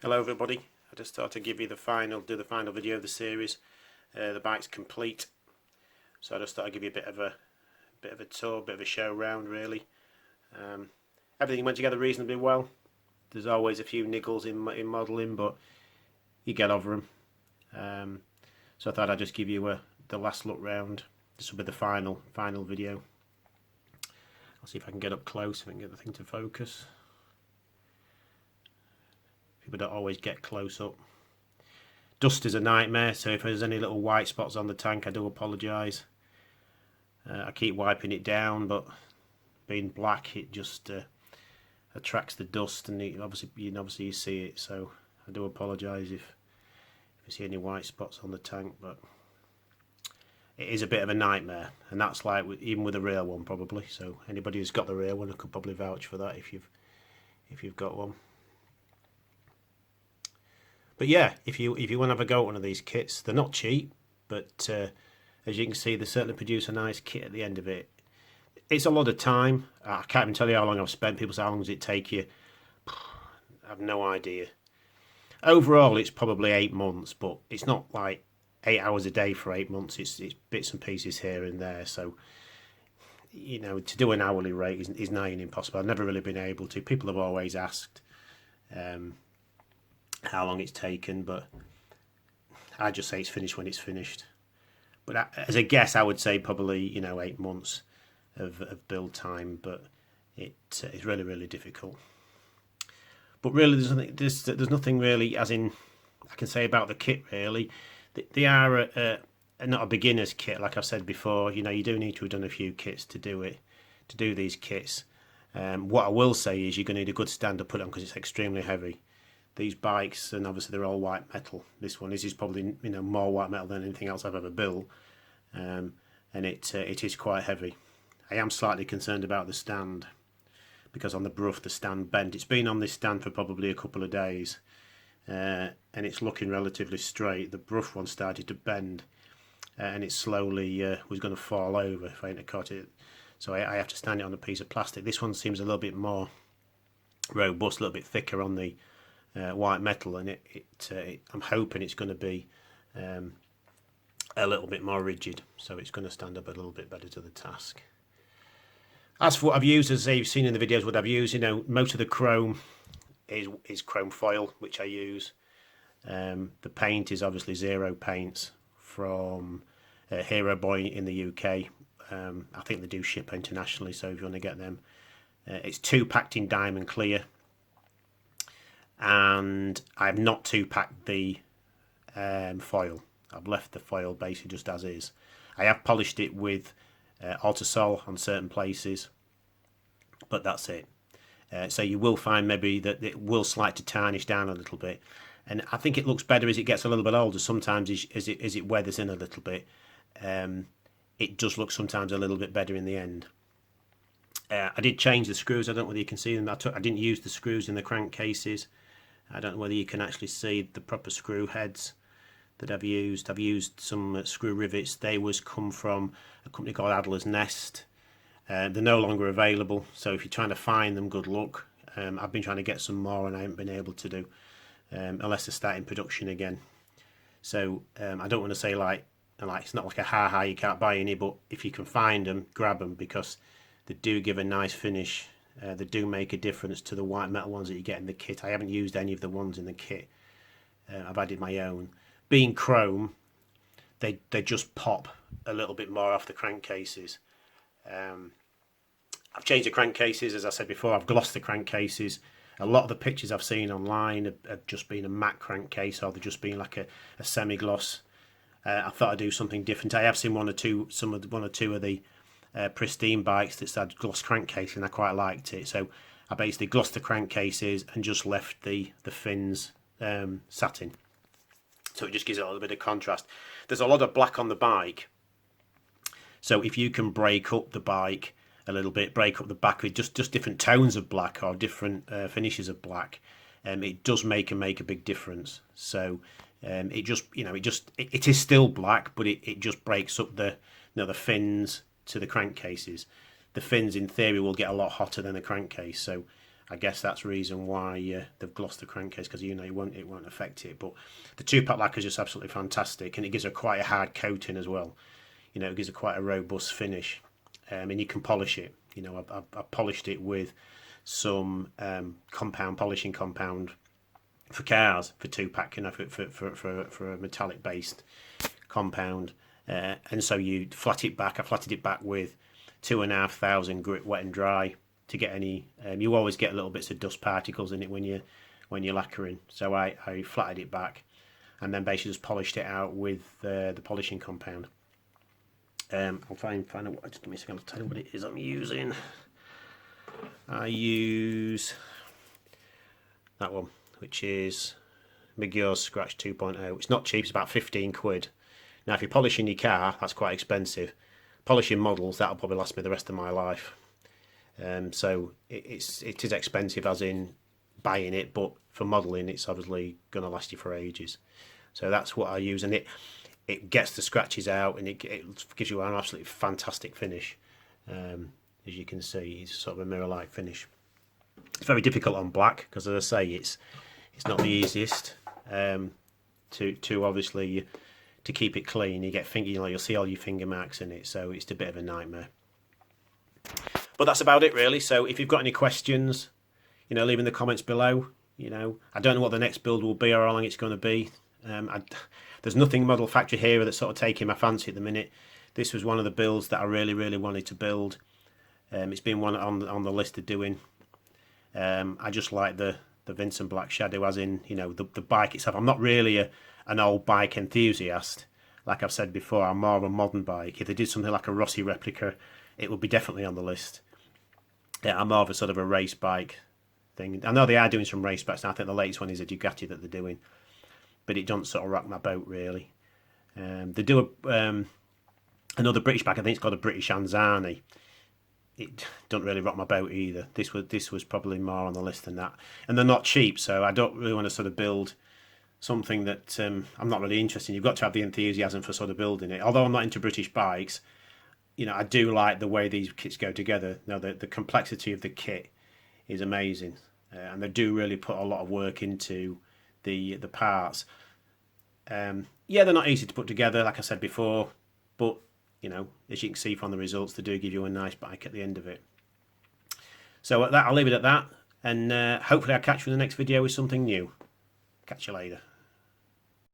Hello everybody, I just thought I'd give you the final video of the series. The bike's complete, so I just thought I'd give you a bit of a tour, bit of a show round really. Everything went together reasonably well. There's always a few niggles in modelling, but you get over them. So I thought I'd just give you the last look round. This will be the final video. I'll see if I can get up close, if I can get the thing to focus. People don't always get close up. Dust is a nightmare, so if there's any little white spots on the tank, I do apologise. I keep wiping it down, but being black, it just attracts the dust, and obviously you see it. So I do apologise if you see any white spots on the tank, but it is a bit of a nightmare, and that's like even with a real one probably. So anybody who's got the real one, I could probably vouch for that if you've got one. But yeah, if you want to have a go at one of these kits, they're not cheap, but as you can see, they certainly produce a nice kit at the end of it. It's a lot of time. I can't even tell you how long I've spent. People say, how long does it take you? I have no idea. Overall, it's probably 8 months, but it's not like 8 hours a day for 8 months. It's bits and pieces here and there. So, you know, to do an hourly rate is nigh and impossible. I've never really been able to. People have always asked how long it's taken, but I just say it's finished when it's finished. But as a guess, I would say probably 8 months of build time, but it's really difficult. But really, there's nothing really, as in I can say about the kit really. They are not a beginner's kit, like I've said before. You do need to have done a few kits to do these kits. What I will say is you're going to need a good stand to put on because it's extremely heavy. These bikes, and obviously they're all white metal. This is probably more white metal than anything else I've ever built, and it is quite heavy. I am slightly concerned about the stand because on the Brough the stand bent. It's been on this stand for probably a couple of days, and it's looking relatively straight. The Brough one started to bend, and it slowly was going to fall over if I hadn't caught it. So I have to stand it on a piece of plastic. This one seems a little bit more robust, a little bit thicker on the white metal, and I'm hoping it's going to be a little bit more rigid, so it's going to stand up a little bit better to the task. As for what I've used, as you've seen in the videos, what I've used, most of the chrome is chrome foil, which I use. The paint is obviously Zero paints from Hiro in the UK. I think they do ship internationally, so if you want to get them, it's 2 packed in diamond clear. And I have not 2-packed the foil. I've left the foil basically just as is. I have polished it with Ultrasol on certain places, but that's it. So you will find maybe that it will slightly tarnish down a little bit, and I think it looks better as it gets a little bit older. Sometimes as it weathers in a little bit, it does look sometimes a little bit better in the end. I did change the screws. I don't know whether you can see them. I didn't use the screws in the crankcases. I don't know whether you can actually see the proper screw heads that I've used. I've used some screw rivets. They come from a company called Adler's Nest. They're no longer available, so if you're trying to find them, good luck. I've been trying to get some more and I haven't been able to do, unless they're starting production again. So I don't want to say like it's not like a ha you can't buy any, but if you can find them, grab them, because they do give a nice finish. They do make a difference to the white metal ones that you get in the kit. I haven't used any of the ones in the kit. I've added my own. Being chrome, they just pop a little bit more off the crankcases. I've changed the crankcases, as I said before. I've glossed the crankcases. A lot of the pictures I've seen online have just been a matte crankcase, or they've just been like a semi-gloss. I thought I'd do something different. I have seen one or two of the pristine bikes that's had gloss crankcase, and I quite liked it. So I basically glossed the crankcases and just left the fins satin. So it just gives it a little bit of contrast. There's a lot of black on the bike, so if you can break up the bike a little bit, break up the back with just different tones of black or different finishes of black, it does make a big difference. So it is still black, but it just breaks up the fins to the crankcases. The fins in theory will get a lot hotter than the crankcase, so I guess that's the reason why they've glossed the crankcase, because it won't affect it. But the 2-pack lacquer is just absolutely fantastic, and it gives her quite a hard coating as well. It gives her quite a robust finish, and you can polish it. I polished it with some polishing compound for cars, for 2-pack, for a metallic based compound, and so you flat it back. I flatted it back with 2,500 grit wet and dry to get any. You always get little bits of dust particles in it when you're lacquering. So I flatted it back, and then basically just polished it out with the polishing compound. I'll find out. Just give me a second. I'll tell you what it is I'm using. I use that one, which is Miguel's Scratch 2.0. It's not cheap. It's about 15 quid. Now, if you're polishing your car, that's quite expensive. Polishing models, that'll probably last me the rest of my life. So it is expensive, as in buying it, but for modelling, it's obviously going to last you for ages. So that's what I use, and it gets the scratches out, and it gives you an absolutely fantastic finish. As you can see, it's sort of a mirror-like finish. It's very difficult on black because, as I say, it's not the easiest to obviously to keep it clean. You get you'll see all your finger marks in it, so it's a bit of a nightmare. But that's about it, really. So if you've got any questions, leave in the comments below. I don't know what the next build will be or how long it's going to be. There's nothing Model Factory Hero that's sort of taking my fancy at the minute. This was one of the builds that I really, really wanted to build. It's been one on the list of doing. I just like the Vincent Black Shadow, as in the bike itself. I'm not really an old bike enthusiast. Like I've said before, I'm more of a modern bike. If they did something like a Rossi replica, it would be definitely on the list. Yeah, I'm more of a sort of a race bike thing. I know they are doing some race bikes, and I think the latest one is a Ducati that they're doing, but it doesn't sort of rock my boat really. They do another British bike. I think it's called a British Anzani. It don't really rock my boat either. This was probably more on the list than that, and they're not cheap, so I don't really want to sort of build something that I'm not really interested in. You've got to have the enthusiasm for sort of building it. Although I'm not into British bikes, I do like the way these kits go together. The complexity of the kit is amazing, and they do really put a lot of work into the parts. Yeah, they're not easy to put together, like I said before, but as you can see from the results, they do give you a nice bike at the end of it. So at that, I'll leave it at that, and hopefully I'll catch you in the next video with something new. Catch you later.